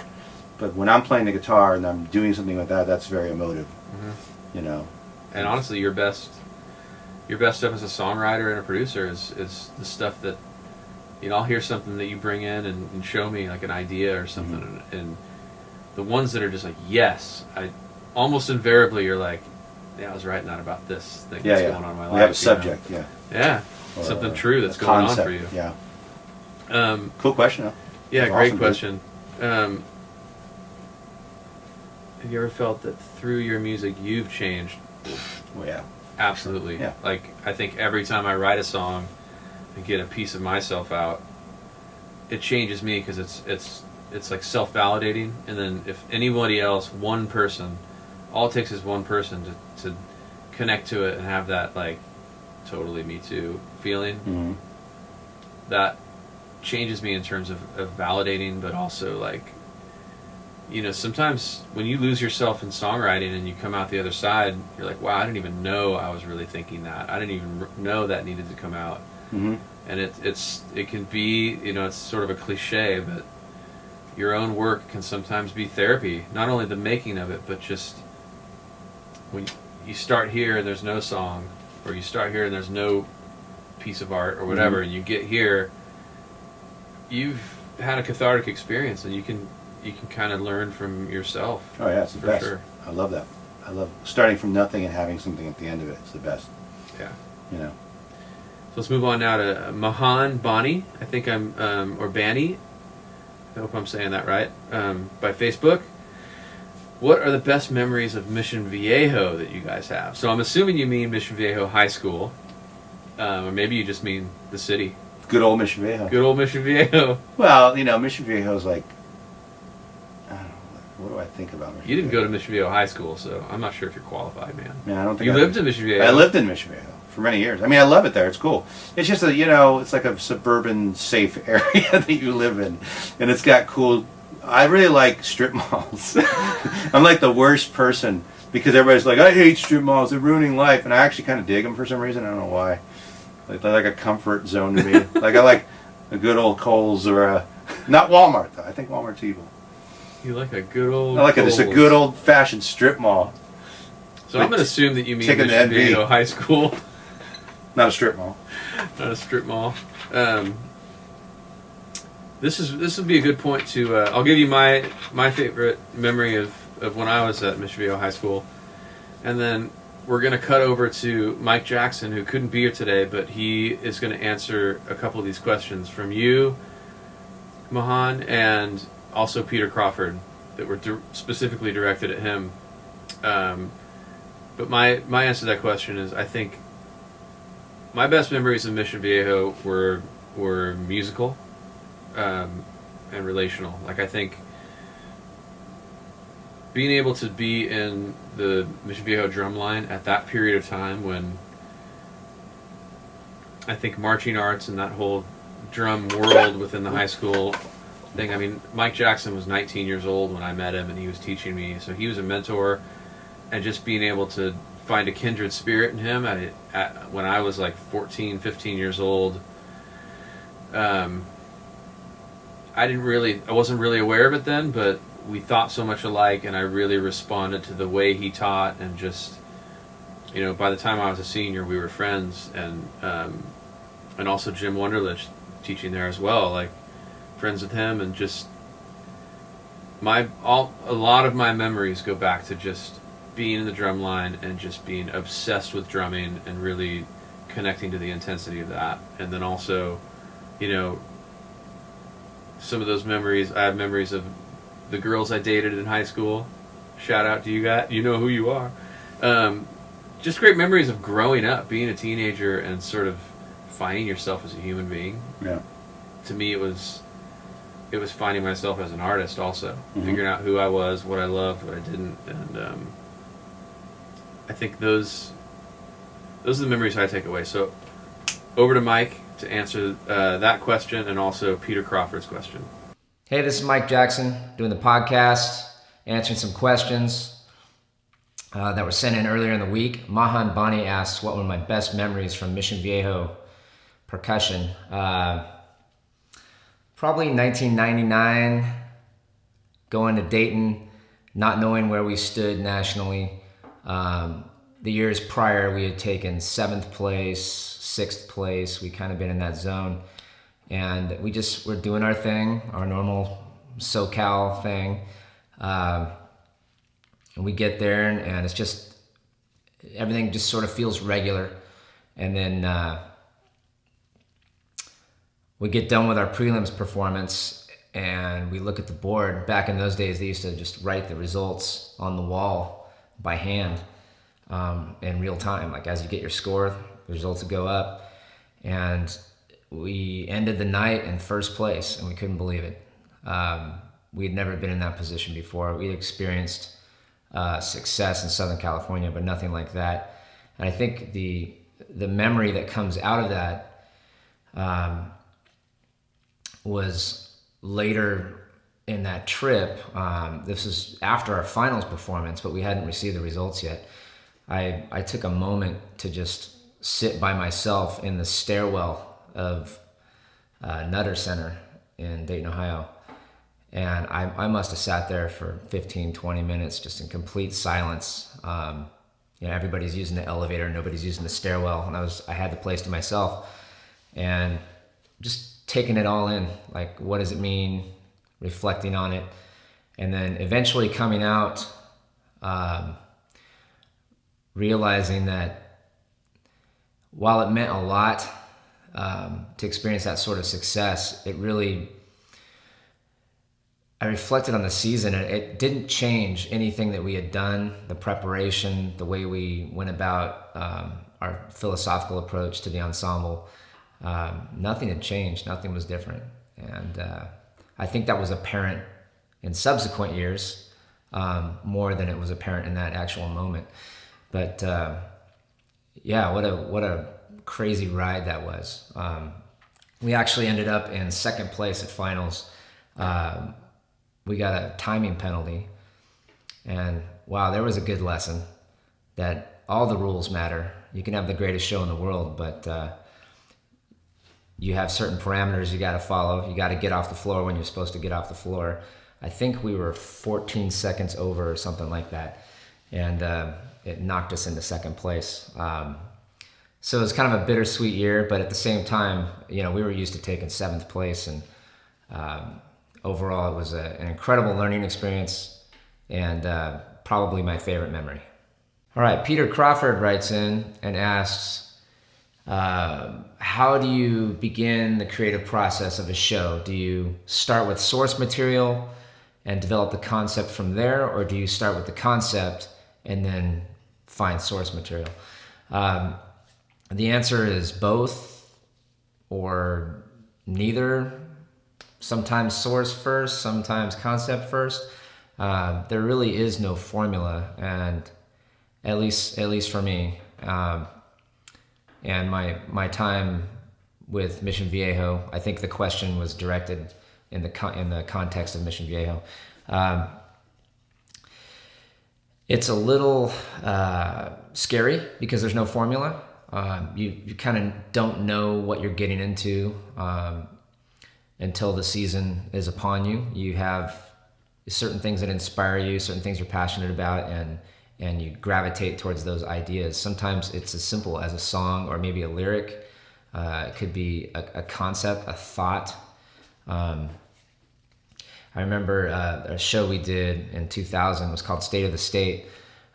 But when I'm playing the guitar and I'm doing something like that, that's very emotive. You know. And honestly, your best stuff as a songwriter and a producer is the stuff that, you know, I'll hear something that you bring in and show me, like an idea or something, and the ones that are just like, yes, I almost invariably you're like, yeah, I was writing that about this thing that's going on in my life. We have a subject, Yeah, or something true that's going on for you. Yeah. Cool question. Huh? Yeah, that's great awesome, question. Have you ever felt that through your music you've changed? Well, yeah. Absolutely. Yeah. Like, I think every time I write a song and get a piece of myself out, it changes me, because it's like self-validating. And then if anybody else, one person, all it takes is one person to connect to it and have that like totally me too feeling. Mm-hmm. That changes me in terms of validating, but also like, you know, sometimes when you lose yourself in songwriting and you come out the other side, you're like, wow, I didn't even know I was really thinking that. I didn't even know that needed to come out. Mm-hmm. And it can be, you know, it's sort of a cliche, but your own work can sometimes be therapy. Not only the making of it, but just when you start here and there's no song, or you start here and there's no piece of art or whatever, Mm-hmm. and you get here, you've had a cathartic experience, and you can kind of learn from yourself. Oh yeah, it's the for best. sure. I love that. I love starting from nothing and having something at the end of it. It's the best. Yeah. You know. So let's move on now to Mahan Bani. I think I'm or Bani. I hope I'm saying that right. By Facebook. What are the best memories of Mission Viejo that you guys have? So I'm assuming you mean Mission Viejo High School, or maybe you just mean the city. Good old Mission Viejo. Good old Mission Viejo. Well, you know, Mission Viejo is like, I don't know, what do I think about Mission You didn't Viejo? go to Mission Viejo High School, so I'm not sure if you're qualified, man. Yeah, I don't think You I lived in Mission Viejo. I lived in Mission Viejo for many years. I mean, I love it there. It's cool. It's just a, you know, it's like a suburban, safe area that you live in, and it's got cool. I really like strip malls. I'm like the worst person because everybody's like, I hate strip malls. They're ruining life, and I actually kind of dig them for some reason. I don't know why. Like they're like a comfort zone to me. Like I like a good old Kohl's or a, not Walmart though. I think Walmart's evil. You like a good old. I like just a Kohl's. good old fashioned strip mall. So I'm going to assume that you mean Taking the Mission NV. Viejo High School, Not a strip mall. not a strip mall. This would be a good point to. I'll give you my favorite memory of when I was at Mission Viejo High School, and then we're going to cut over to Mike Jackson, who couldn't be here today, but he is going to answer a couple of these questions from you, Mahan, and also Peter Crawford that were specifically directed at him. But my answer to that question is, I think my best memories of Mission Viejo were musical and relational. Like I think being able to be in the Mission Viejo drum line at that period of time when I think marching arts and that whole drum world within the high school thing. I mean, Mike Jackson was 19 years old when I met him, and he was teaching me, so he was a mentor. And just being able to find a kindred spirit in him when I was like 14, 15 years old, I wasn't really aware of it then, but we thought so much alike, and I really responded to the way he taught, and just, you know, by the time I was a senior, we were friends, and also Jim Wunderlich teaching there as well, like friends with him, and just a lot of my memories go back to just being in the drum line and just being obsessed with drumming and really connecting to the intensity of that. And then also, you know, some of those memories, I have memories of the girls I dated in high school. Shout out to you guys. You know who you are. Just great memories of growing up, being a teenager, and sort of finding yourself as a human being. Yeah. To me, it was finding myself as an artist also. Mm-hmm. Figuring out who I was, what I loved, what I didn't. And I think those are the memories I take away. So over to Mike to answer that question, and also Peter Crawford's question. Hey, this is Mike Jackson doing the podcast, answering some questions that were sent in earlier in the week. Mahan Bani asks, what were my best memories from Mission Viejo Percussion? Probably 1999, going to Dayton, not knowing where we stood nationally. The years prior, we had taken 7th place, 6th place. We kind of been in that zone. And we're doing our thing, our normal SoCal thing. And we get there, and it's just, everything just sort of feels regular. And then we get done with our prelims performance, and we look at the board. Back in those days, they used to just write the results on the wall by hand in real time. Like as you get your score, the results would go up. And we ended the night in 1st place, and we couldn't believe it. We had never been in that position before. We experienced success in Southern California, but nothing like that. And I think the memory that comes out of that was later in that trip. This is after our finals performance, but we hadn't received the results yet. I took a moment to just sit by myself in the stairwell of Nutter Center in Dayton, Ohio. And I must have sat there for 15, 20 minutes just in complete silence. Everybody's using the elevator, nobody's using the stairwell, and I had the place to myself. And just taking it all in, like, what does it mean, reflecting on it, and then eventually coming out, realizing that while it meant a lot to experience that sort of success, I reflected on the season, and it didn't change anything that we had done, the preparation, the way we went about our philosophical approach to the ensemble. Nothing had changed, nothing was different. And I think that was apparent in subsequent years, more than it was apparent in that actual moment. But what a crazy ride that was. We actually ended up in second place at finals. We got a timing penalty, and wow, there was a good lesson that all the rules matter. You can have the greatest show in the world, but you have certain parameters you got to follow. You got to get off the floor when you're supposed to get off the floor. I think we were 14 seconds over or something like that, and it knocked us into second place. So it was kind of a bittersweet year, but at the same time, we were used to taking seventh place, and overall it was an incredible learning experience, and probably my favorite memory. All right, Peter Crawford writes in and asks, how do you begin the creative process of a show? Do you start with source material and develop the concept from there, or do you start with the concept and then find source material? The answer is both or neither. Sometimes source first, sometimes concept first. There really is no formula, and at least for me, and my time with Mission Viejo, I think the question was directed in the context of Mission Viejo. It's a little scary because there's no formula. You kind of don't know what you're getting into until the season is upon you. You have certain things that inspire you, certain things you're passionate about, and you gravitate towards those ideas. Sometimes it's as simple as a song or maybe a lyric. It could be a concept, a thought. I remember a show we did in 2000 was called State of the State.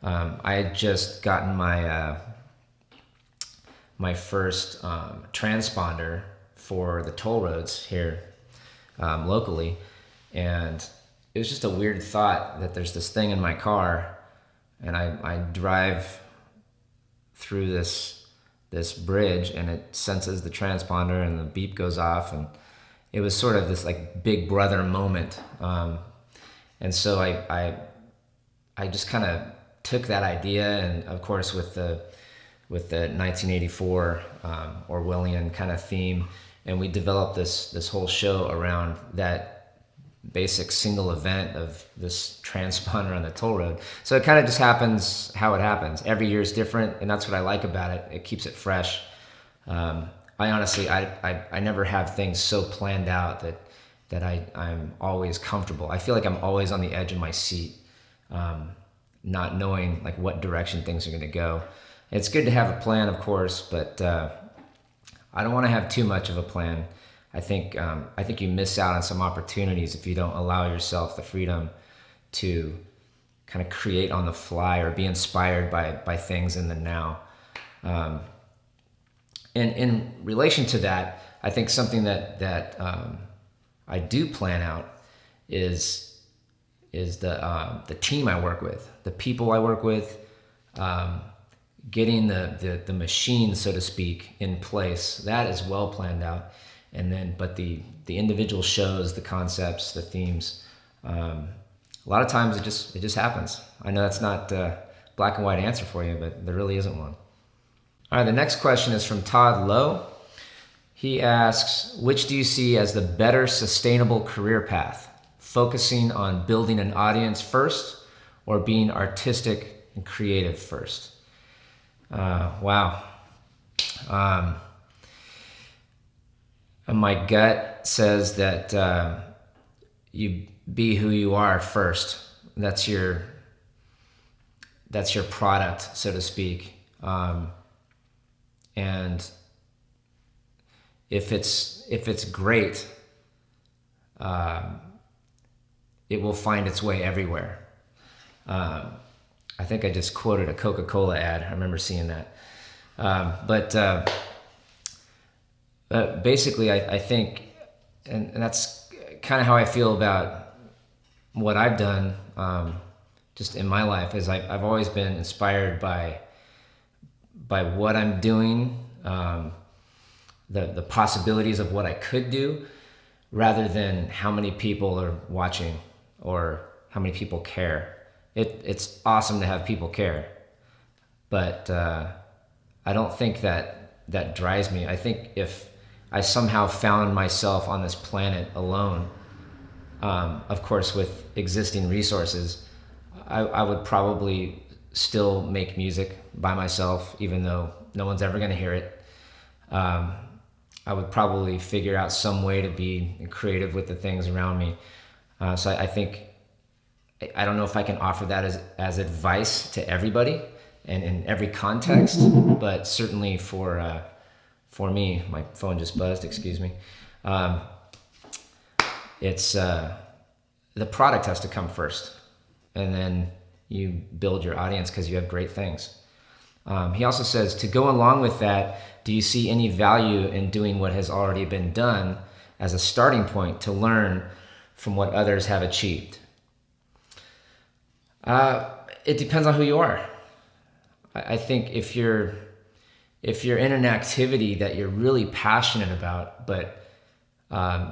I had just gotten my first transponder for the toll roads here locally, and it was just a weird thought that there's this thing in my car, and I drive through this bridge, and it senses the transponder, and the beep goes off, and it was sort of this like big brother moment. And so I just kind of took that idea, and of course with the 1984 Orwellian kind of theme, and we developed this whole show around that basic single event of this transponder on the toll road. So it kind of just happens how it happens. Every year is different, and that's what I like about it. It keeps it fresh. I honestly, I never have things so planned out that I'm always comfortable. I feel like I'm always on the edge of my seat, not knowing like what direction things are going to go. It's good to have a plan, of course, but I don't want to have too much of a plan. I think you miss out on some opportunities if you don't allow yourself the freedom to kind of create on the fly or be inspired by things in the now. And in relation to that, I think something that I do plan out is the team I work with, the people I work with, getting the machine, so to speak, in place. That is well planned out. And then, but the individual shows, the concepts, the themes, a lot of times it just happens. I know that's not a black and white answer for you, but there really isn't one. All right, the next question is from Todd Lowe. He asks, which do you see as the better sustainable career path? Focusing on building an audience first or being artistic and creative first? Wow. My gut says that you be who you are first. That's your product, so to speak. And if it's great, it will find its way everywhere. I think I just quoted a Coca-Cola ad. I remember seeing that. But basically, I think, and that's kind of how I feel about what I've done just in my life, is I've always been inspired by what I'm doing, the possibilities of what I could do, rather than how many people are watching or how many people care. It's awesome to have people care, but I don't think that drives me. I think if I somehow found myself on this planet alone, of course with existing resources, I would probably still make music by myself, even though no one's ever going to hear it. I would probably figure out some way to be creative with the things around me. So I think, I don't know if I can offer that as advice to everybody and in every context, but certainly for me, my phone just buzzed, excuse me. It's the product has to come first, and then you build your audience because you have great things. He also says, to go along with that, do you see any value in doing what has already been done as a starting point to learn from what others have achieved? It depends on who you are. I think if you're in an activity that you're really passionate about, but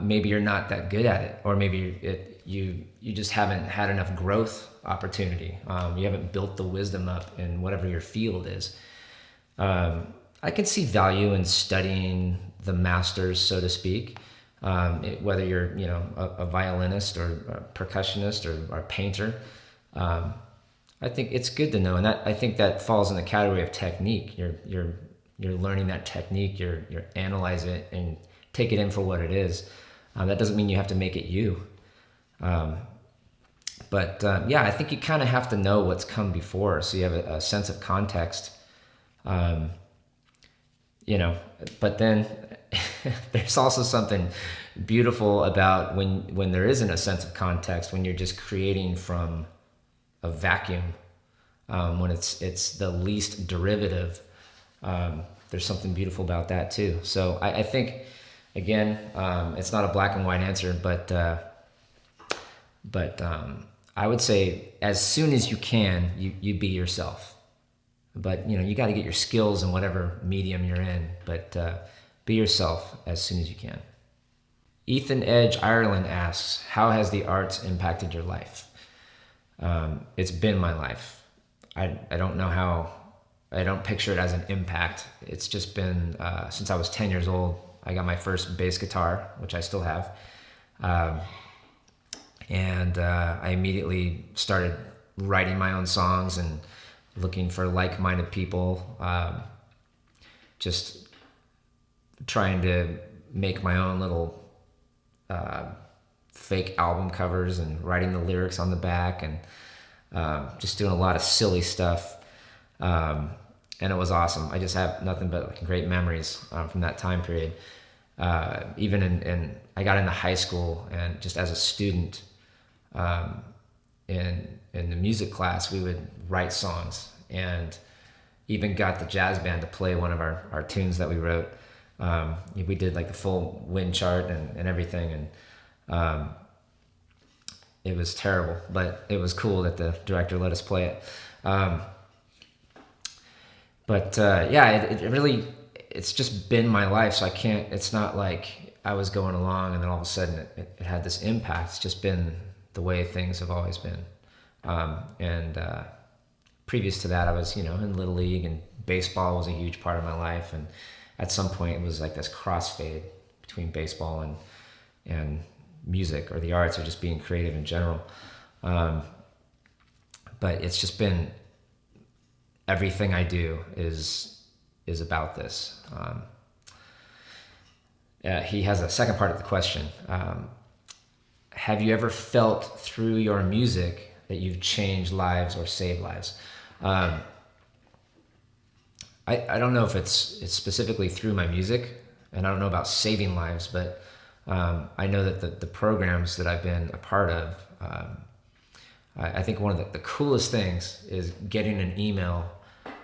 maybe you're not that good at it, or maybe you just haven't had enough growth opportunity. You haven't built the wisdom up in whatever your field is. I can see value in studying the masters, so to speak. Whether you're a violinist or a percussionist or a painter. I think it's good to know, and I think that falls in the category of technique. You're learning that technique. You're analyze it and take it in for what it is. That doesn't mean you have to make it you. But I think you kind of have to know what's come before, so you have a sense of context. But then there's also something beautiful about when there isn't a sense of context, when you're just creating from a vacuum, when it's the least derivative. There's something beautiful about that too. So I think, again, it's not a black and white answer, but I would say as soon as you can, you be yourself. But you got to get your skills in whatever medium you're in, but be yourself as soon as you can. Ethan Edge Ireland asks, how has the arts impacted your life? It's been my life. I don't know how, I don't picture it as an impact. It's just been, since I was 10 years old, I got my first bass guitar, which I still have. And I immediately started writing my own songs and looking for like-minded people, just trying to make my own little fake album covers and writing the lyrics on the back, and just doing a lot of silly stuff. And it was awesome. I just have nothing but great memories from that time period. Even I got into high school, and just as a student, in the music class, we would write songs, and even got the jazz band to play one of our tunes that we wrote. We did the full wind chart and everything, and it was terrible, but it was cool that the director let us play it. It really, it's just been my life, so it's not like I was going along and then all of a sudden it had this impact. It's just been the way things have always been. And previous to that, I was, in Little League, and baseball was a huge part of my life. And at some point, it was like this crossfade between baseball and music, or the arts, or just being creative in general. But it's just been, everything I do is about this. He has a second part of the question. Have you ever felt through your music that you've changed lives or saved lives? I don't know if it's specifically through my music, and I don't know about saving lives, but I know that the programs that I've been a part of, I think one of the coolest things is getting an email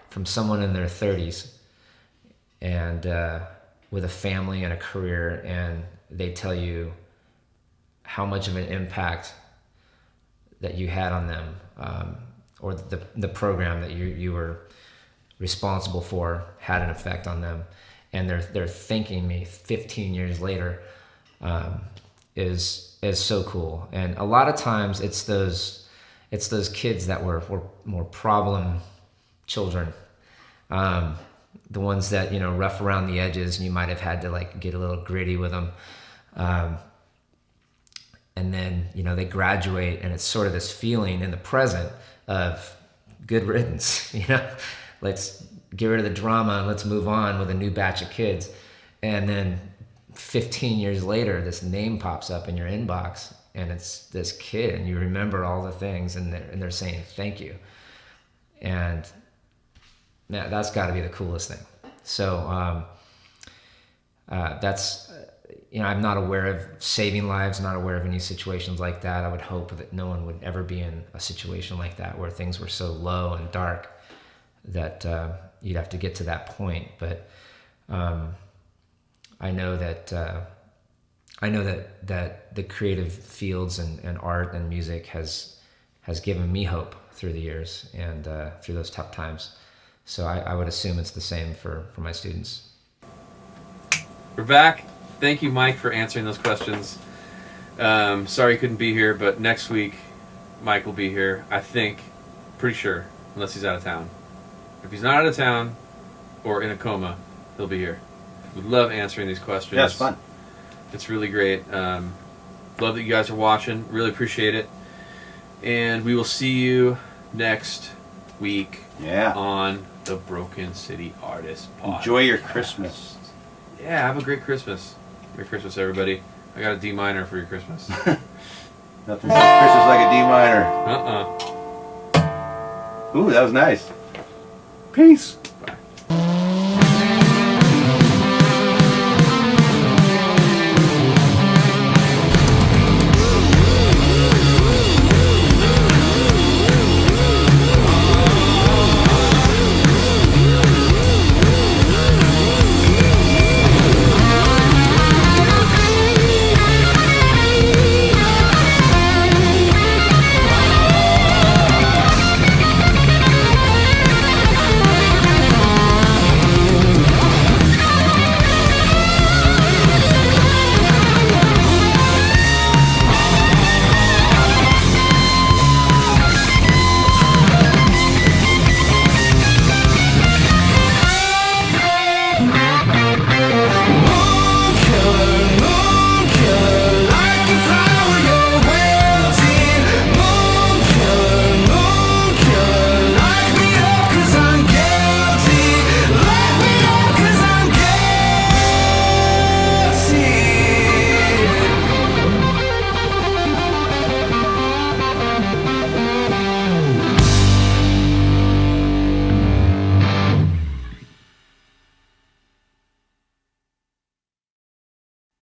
from someone in their 30s and with a family and a career, and they tell you how much of an impact that you had on them, or the program that you were responsible for had an effect on them, and they're thanking me 15 years later, is so cool. And a lot of times it's those kids that were more problem children, the ones that rough around the edges, and you might have had to like get a little gritty with them, and then they graduate, and it's sort of this feeling in the present of good riddance. Let's get rid of the drama and let's move on with a new batch of kids. And then 15 years later, this name pops up in your inbox, and it's this kid, and you remember all the things, and they're saying thank you. And man, that's got to be the coolest thing. So that's, I'm not aware of saving lives, not aware of any situations like that. I would hope that no one would ever be in a situation like that where things were so low and dark that you'd have to get to that point. But I know that the creative fields and art and music has given me hope through the years and through those tough times. So I would assume it's the same for my students. We're back. Thank you, Mike, for answering those questions. Sorry you couldn't be here, but next week Mike will be here. I think, pretty sure, unless he's out of town. If he's not out of town or in a coma, he'll be here. We love answering these questions. Yeah, it's fun. It's really great. Love that you guys are watching. Really appreciate it. And we will see you next week on the Broken City Artist Podcast. Enjoy your Christmas. Yeah, have a great Christmas. Merry Christmas, everybody. I got a D minor for your Christmas. Nothing says Christmas like a D minor. Ooh, Ooh, that was nice. Peace.